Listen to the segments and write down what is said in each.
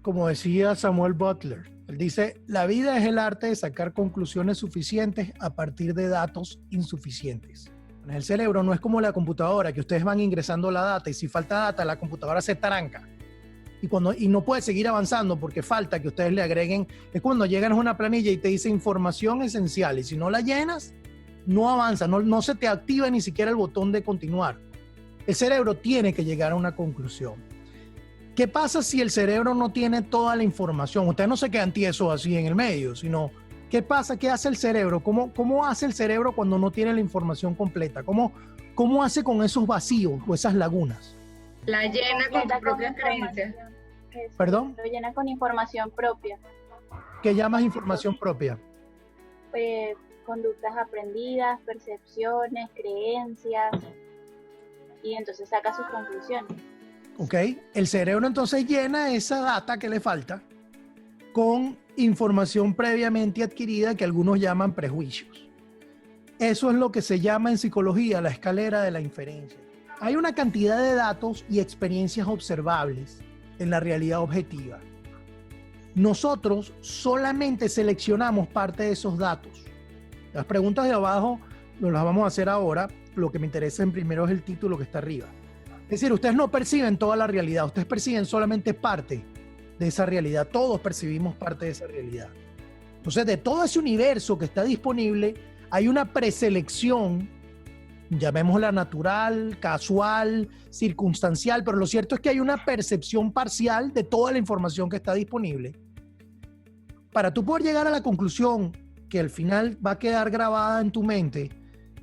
como decía Samuel Butler. Él dice, la vida es el arte de sacar conclusiones suficientes a partir de datos insuficientes. El cerebro no es como la computadora, que ustedes van ingresando la data y si falta data, la computadora se taranca. Y no puede seguir avanzando porque falta que ustedes le agreguen. Es cuando llegan a una planilla y te dice información esencial y si no la llenas, no avanza, no se te activa ni siquiera el botón de continuar. El cerebro tiene que llegar a una conclusión. ¿Qué pasa si el cerebro no tiene toda la información? Ustedes no se quedan tiesos así en el medio, sino ¿qué pasa? ¿Qué hace el cerebro? ¿Cómo hace el cerebro cuando no tiene la información completa? ¿Cómo hace con esos vacíos o esas lagunas? La llena con tus propias creencias. ¿Perdón? Lo llena con información propia. ¿Qué llamas información propia? Conductas aprendidas, percepciones, creencias, y entonces saca sus conclusiones. Ok, el cerebro entonces llena esa data que le falta con información previamente adquirida que algunos llaman prejuicios. Eso es lo que se llama en psicología la escalera de la inferencia. Hay una cantidad de datos y experiencias observables en la realidad objetiva. Nosotros solamente seleccionamos parte de esos datos. Las preguntas de abajo nos las vamos a hacer ahora. Lo que me interesa en primero es el título que está arriba. Es decir, ustedes no perciben toda la realidad, ustedes perciben solamente parte de esa realidad. Todos percibimos parte de esa realidad. Entonces, de todo ese universo que está disponible, hay una preselección, llamémosla natural, casual, circunstancial, pero lo cierto es que hay una percepción parcial de toda la información que está disponible. Para tú poder llegar a la conclusión que al final va a quedar grabada en tu mente,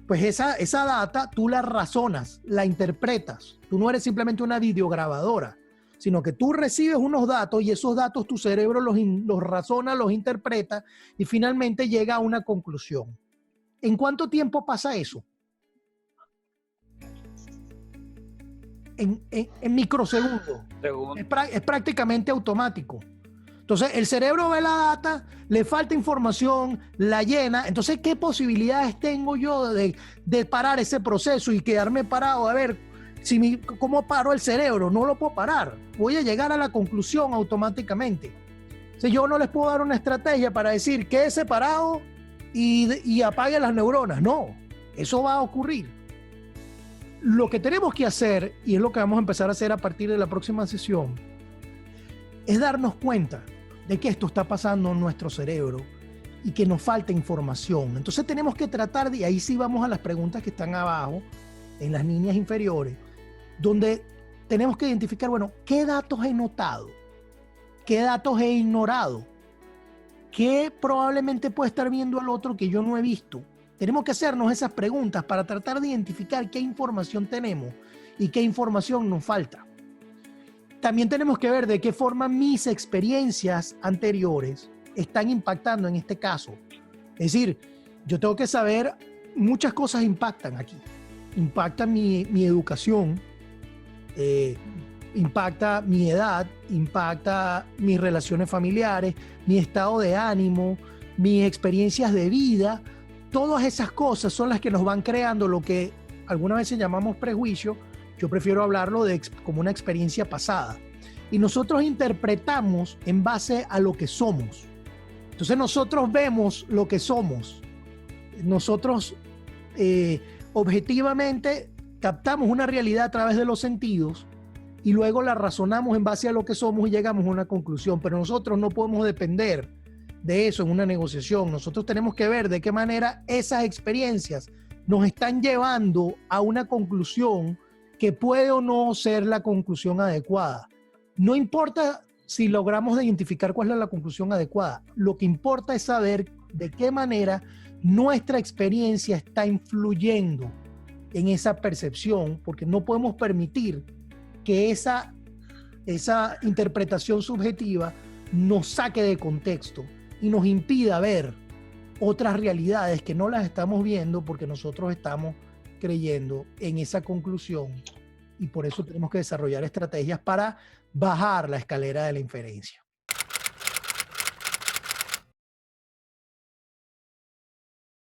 pues esa data tú la razonas, la interpretas. Tú no eres simplemente una videograbadora, sino que tú recibes unos datos y esos datos tu cerebro los razona, los interpreta y finalmente llega a una conclusión. ¿En cuánto tiempo pasa eso? En microsegundos. Es prácticamente automático. Entonces, el cerebro ve la data, le falta información, la llena. Entonces, ¿qué posibilidades tengo yo de parar ese proceso y quedarme parado? A ver, ¿cómo paro el cerebro? No lo puedo parar. Voy a llegar a la conclusión automáticamente. Entonces, yo no les puedo dar una estrategia para decir quédese parado y apague las neuronas. No, eso va a ocurrir. Lo que tenemos que hacer, y es lo que vamos a empezar a hacer a partir de la próxima sesión, es darnos cuenta de que esto está pasando en nuestro cerebro y que nos falta información. Entonces tenemos que tratar de, ahí sí vamos a las preguntas que están abajo, en las líneas inferiores, donde tenemos que identificar, bueno, ¿qué datos he notado? ¿Qué datos he ignorado? ¿Qué probablemente puede estar viendo el otro que yo no he visto? Tenemos que hacernos esas preguntas para tratar de identificar qué información tenemos y qué información nos falta. También tenemos que ver de qué forma mis experiencias anteriores están impactando en este caso. Es decir, yo tengo que saber, muchas cosas impactan aquí. Impacta mi educación, impacta mi edad, impacta mis relaciones familiares, mi estado de ánimo, mis experiencias de vida. Todas esas cosas son las que nos van creando lo que algunas veces llamamos prejuicio. Yo prefiero hablarlo como una experiencia pasada. Y nosotros interpretamos en base a lo que somos. Entonces nosotros vemos lo que somos. Nosotros objetivamente captamos una realidad a través de los sentidos y luego la razonamos en base a lo que somos y llegamos a una conclusión. Pero nosotros no podemos depender de eso en una negociación. Nosotros tenemos que ver de qué manera esas experiencias nos están llevando a una conclusión que puede o no ser la conclusión adecuada. No importa si logramos identificar cuál es la conclusión adecuada. Lo que importa es saber de qué manera nuestra experiencia está influyendo en esa percepción, porque no podemos permitir que esa interpretación subjetiva nos saque de contexto y nos impida ver otras realidades que no las estamos viendo porque nosotros estamos creyendo en esa conclusión, y por eso tenemos que desarrollar estrategias para bajar la escalera de la inferencia.